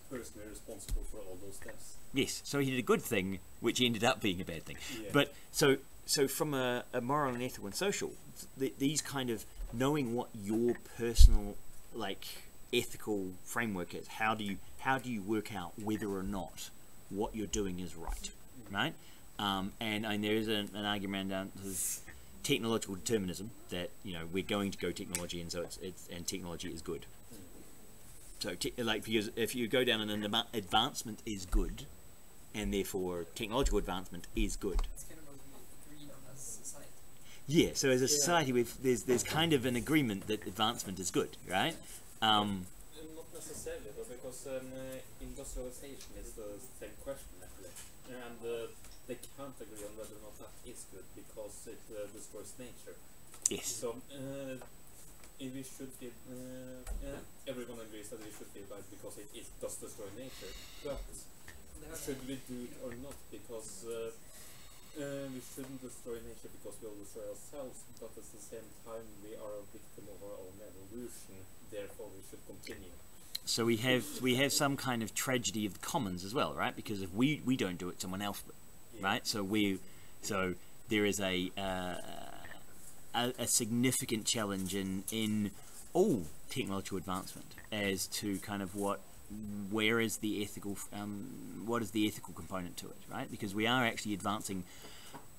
personally responsible for all those deaths.
Yes, so he did a good thing, which ended up being a bad thing.
Yeah.
But so from a moral and ethical and social, these kind of knowing what your personal ethical framework is, how do you work out whether or not what you're doing is right, right? And there is an argument down to technological determinism, that we're going to go technology, and so and technology is good. So because if you go down an advancement is good, and therefore technological advancement is good.
It's kind of what we agree on as a society.
Yeah, so as a society, there's kind of an agreement that advancement is good, right?
Not necessarily, though, because industrialization is the same question actually, and they can't agree on whether or not that is good because it destroys nature.
Yes.
So we should feel, everyone agrees that we should feel bad because it does destroy nature, but should we do it or not? Because we shouldn't destroy nature because we will destroy ourselves, but at the same time we are a victim of our own evolution, therefore we should continue.
So we have some kind of tragedy of the commons as well, right? Because if we don't do it, someone else will, right? So there is a significant challenge in all technological advancement as to kind of where is the ethical what is the ethical component to it, right? Because we are actually advancing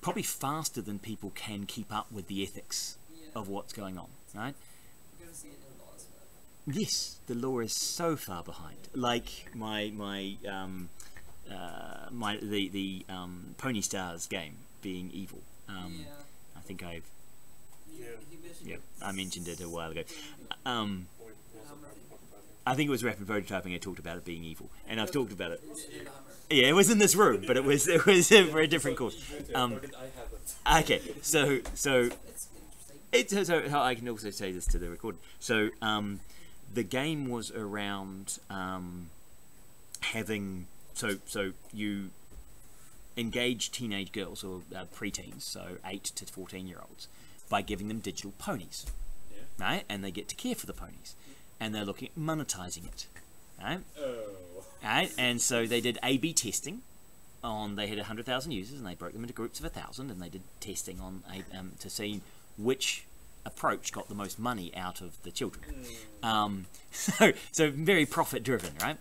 probably faster than people can keep up with the ethics of what's going on, right?
We're going to see it in law as well.
Yes, the law is so far behind. Like the Pony Stars game being evil. I think I mentioned it a while ago. I think it was Rapid Prototyping. I talked about it being evil, and I've talked about it. Yeah, it was in this room, but it was for a different course. Okay, so I can also say this to the recording. So the game was around having so you engage teenage girls or preteens, so 8 to 14-year-olds, by giving them digital ponies, right? And they get to care for the ponies, and they're looking at monetizing it, right? Right? And so they did A/B testing on. They had 100,000 users, and they broke them into groups of 1,000, and they did testing on to see which approach got the most money out of the children. So very profit driven, right?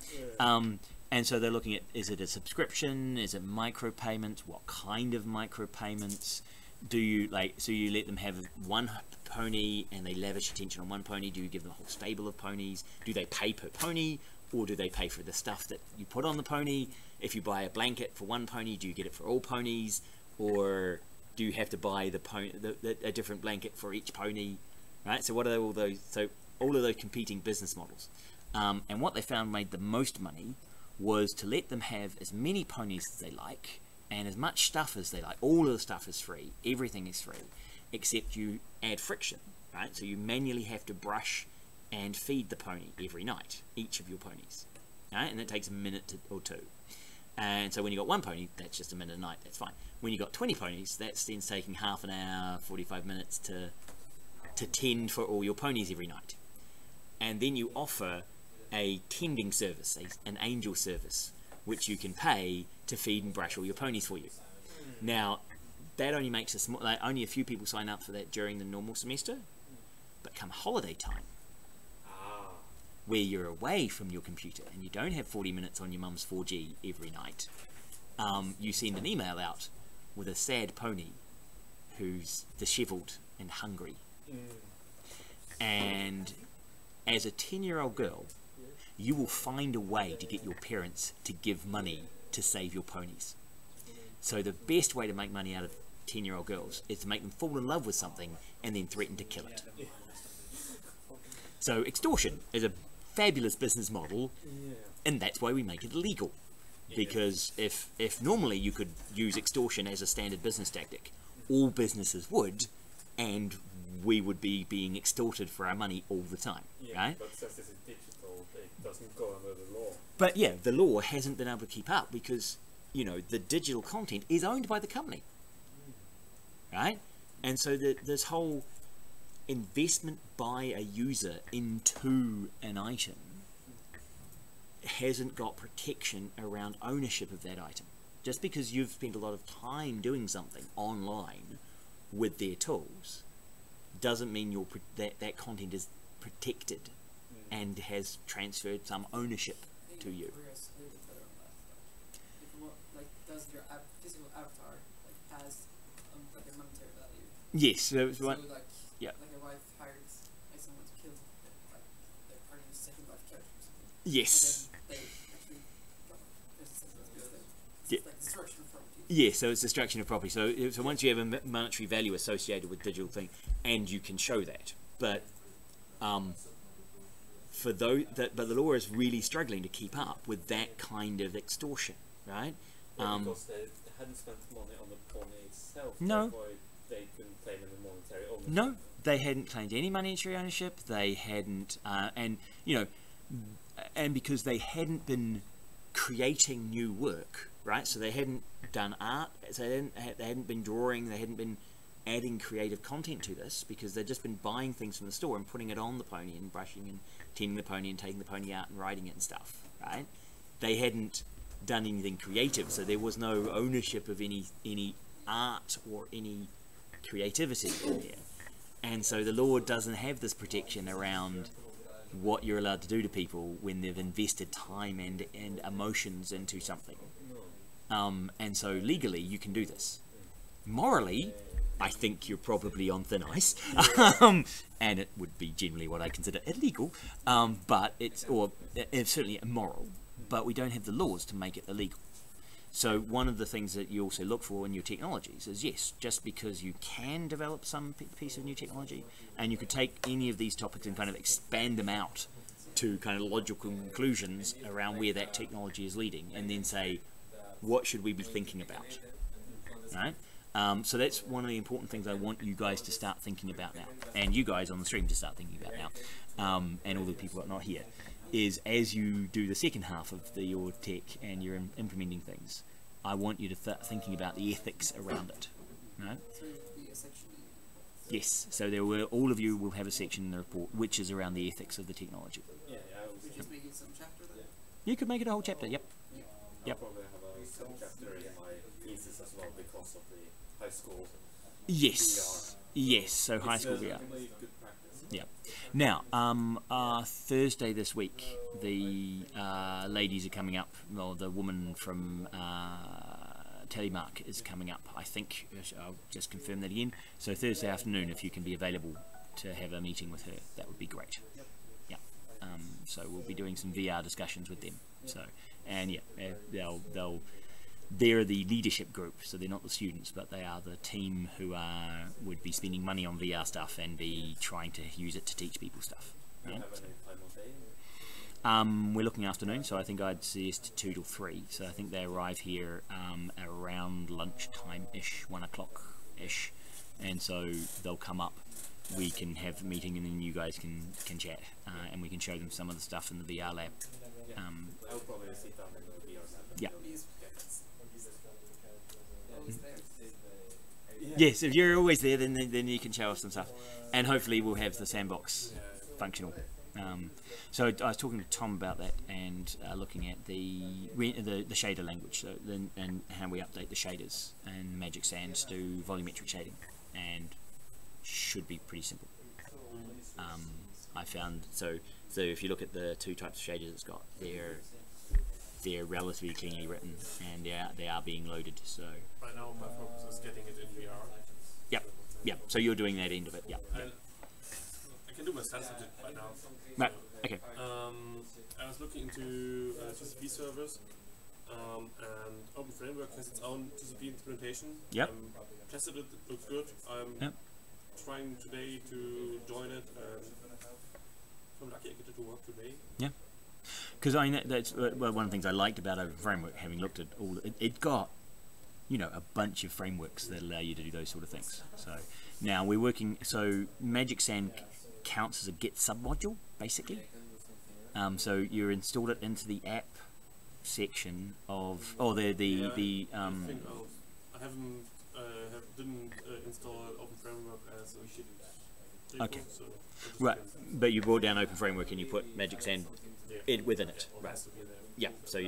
And so they're looking at, is it a subscription? Is it micropayments? What kind of micropayments? Do you so you let them have one pony and they lavish attention on one pony? Do you give them a whole stable of ponies? Do they pay per pony, or do they pay for the stuff that you put on the pony? If you buy a blanket for one pony, do you get it for all ponies, or do you have to buy a different blanket for each pony? Right. So what are all those? So all of those competing business models, and what they found made the most money was to let them have as many ponies as they like and as much stuff as they like. All of the stuff is free, everything is free, except you add friction, right? So you manually have to brush and feed the pony every night, each of your ponies, right? And it takes a minute or two. And so when you got one pony, that's just a minute a night, that's fine. When you got 20 ponies, that's then taking half an hour, 45 minutes to tend for all your ponies every night. And then you offer a tending service, an angel service, which you can pay to feed and brush all your ponies for you. Now, that only makes only a few people sign up for that during the normal semester, but come holiday time, where you're away from your computer and you don't have 40 minutes on your mum's 4G every night, you send an email out with a sad pony who's dishevelled and hungry. And as a 10-year-old girl, you will find a way to get your parents to give money to save your ponies. So the best way to make money out of 10-year-old girls is to make them fall in love with something and then threaten to kill it. So extortion is a fabulous business model, and that's why we make it illegal. Because if normally you could use extortion as a standard business tactic, all businesses would, and we would be being extorted for our money all the time, right?
But since this is digital, it doesn't go under the law.
But yeah, the law hasn't been able to keep up because, you know, the digital content is owned by the company, right? And so this whole investment by a user into an item hasn't got protection around ownership of that item. Just because you've spent a lot of time doing something online with their tools doesn't mean that content is protected and has transferred some ownership to you.
Does your physical avatar has like a monetary value?
Yes. So
like
yeah.
Like a wife hired someone to kill like their party's second life character or something.
Yes.
And then they actually
Yeah.
like destruction of property.
Yeah, so it's destruction of property. So once you have a monetary value associated with digital thing, and you can show that, but for those but the law is really struggling to keep up with that kind of extortion, right?
Because they hadn't spent money on the pony itself.
No.
Therefore they couldn't claim any monetary ownership.
No, they hadn't claimed any monetary ownership. They hadn't, and because they hadn't been creating new work, right? So they hadn't done art. So they hadn't been drawing. They hadn't been adding creative content to this because they'd just been buying things from the store and putting it on the pony and brushing and tending the pony and taking the pony out and riding it and stuff, right? They hadn't done anything creative, so there was no ownership of any art or any creativity in there. And so the law doesn't have this protection around what you're allowed to do to people when they've invested time and emotions into something. And so legally you can do this. Morally, I think you're probably on thin ice, and it would be generally what I consider illegal, but it's certainly immoral, but we don't have the laws to make it illegal. So one of the things that you also look for in your technologies is, yes, just because you can develop some piece of new technology, and you could take any of these topics and kind of expand them out to kind of logical conclusions around where that technology is leading, and then say, what should we be thinking about, right? So that's one of the important things I want you guys to start thinking about now, and you guys on the stream to start thinking about now, and all the people that are not here, is as you do the second half of your tech and you're implementing things, I want you to start thinking about the ethics around it, right?
So it would be a section.
Yes, so all of you will have a section in the report which is around the ethics of the technology.
Yeah,
We just make it some chapter then?
You could make it a whole chapter, yep.
I'll probably have a subchapter in my thesis as well because of the high school
Yes. Yes. So high school VR.
Definitely good practice.
Yeah. Now, Thursday this week, the ladies are coming up. Well, the woman from Telemark is coming up. I think I'll just confirm that again. So Thursday afternoon, if you can be available to have a meeting with her, that would be great. Yeah. So we'll be doing some VR discussions with them. So, and yeah, they're the leadership group, so they're not the students, but they are the team who would be spending money on VR stuff and be trying to use it to teach people stuff. Yeah. We're looking afternoon, so I think I'd suggest 2 till 3. So I think they arrive here around lunchtime-ish, 1 o'clock-ish, and so they'll come up. We can have a meeting, and then you guys can chat, and we can show them some of the stuff in the VR lab.
I'll probably sit down in the VR lab.
Yeah.
Yeah.
Yes, if you're always there, then you can show us some stuff, and hopefully we'll have the sandbox functional. So I was talking to Tom about that and looking at the shader language, so and how we update the shaders, and Magic Sands do volumetric shading, and should be pretty simple. I found so if you look at the 2 types of shaders it's got, they're relatively cleanly written, and they are being loaded. So
right now my focus is getting it in VR.
Yep. So you're doing that end of it. Yep.
I can do my sensitive right now.
Right. Okay.
I was looking into TCP servers, and Open Framework has its own TCP implementation.
Yep.
Tested it looks good. I'm trying today to join it, and if I'm lucky I get it to work today.
Yeah. Because I mean that's one of the things I liked about Open Framework, having looked at all it got, a bunch of frameworks that allow you to do those sort of things. So now we're working. So Magic Sand counts as a Git submodule, basically. So you installed it into the app section of
I haven't didn't install Open Framework as a repo,
okay.
so
Right, but you brought down Open Framework and you put Magic Sand within it. Right. Yeah. So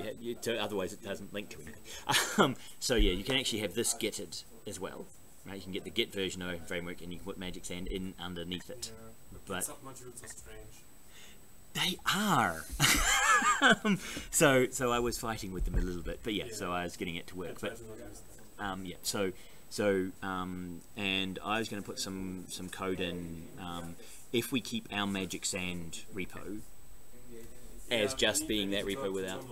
otherwise it doesn't link to anything. So yeah, you can actually have this gitted as well. Right. You can get the Git version of Open Framework and you can put Magic Sand in underneath it. But
submodules are strange.
They are. So I was fighting with them a little bit, but yeah. So I was getting it to work, but yeah. So and I was going to put some code in. If we keep our Magic Sand repo as just being that repo without.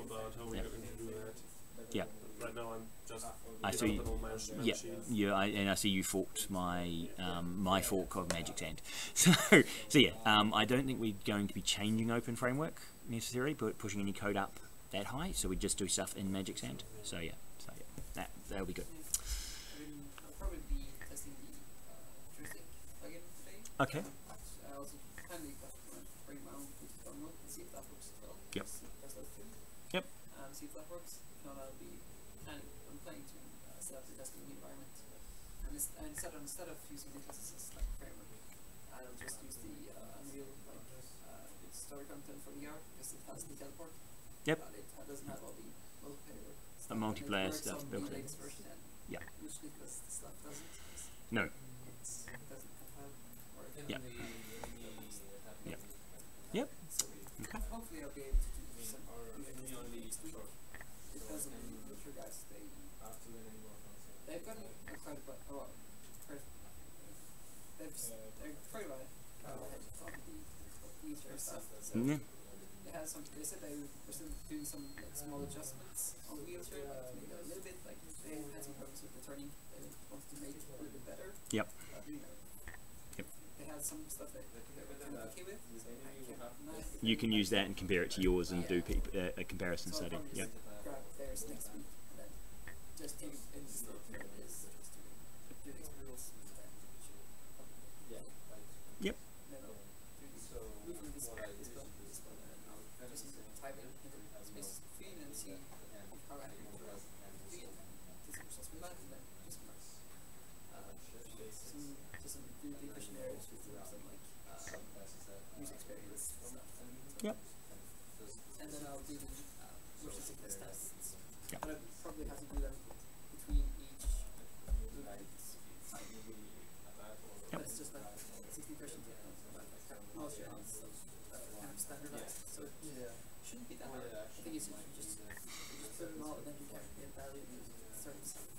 Yeah.
Right now I'm just.
I see. Yeah. I see you forked my my fork of Magic Sand. So yeah. I don't think we're going to be changing Open Framework necessarily, but pushing any code up that high. So we just do stuff in Magic Sand. So yeah. That'll be good.
I'll probably be testing the joystick plugin today.
Okay.
I also finally got to bring my own Bluetooth download and see if that works as well.
Yep.
Test that too.
Yep.
See if that works. If not, I'm planning to set up the testing environment. And instead of using Nicholas's like framework, I'll just use the Unreal story content for VR because it has the teleport.
Yep.
It doesn't have all the multiplayer stuff.
The multiplayer stuff built in. Yeah.
Which Nicholas stuff doesn't.
No.
It doesn't compile.
Yeah. Yep. Yep.
So
Okay.
hopefully I'll be able to do some next week. It doesn't with your guys. They've gotten quite a bit. They're quite a bit ahead from the wheelchair stuff. So they said they were still doing some small adjustments on the wheelchair to make it a little bit like they had some problems with the turning. They wanted to make it a little bit better.
Yep.
Yep. They had some stuff that they were kind of okay with.
You can use that and compare it to yours and do a comparison study. Yep.
Grab theirs next week and then just take it and just look at this just to do the experience.
Yep.
Then I'll do moving this one, and I'll just type in spaces between and see how accurate it is. Get some results from that, and then just some do the questionnaires with some like user experience stuff.
Yep.
And then I'll do the motion sickness tests.
Yep.
But I probably have to do them between each movement. So But it's just like 16 questions about like how knowledge is kind of standardized, so it shouldn't be that hard. I think you just put it all and then you calculate value and certain stuff.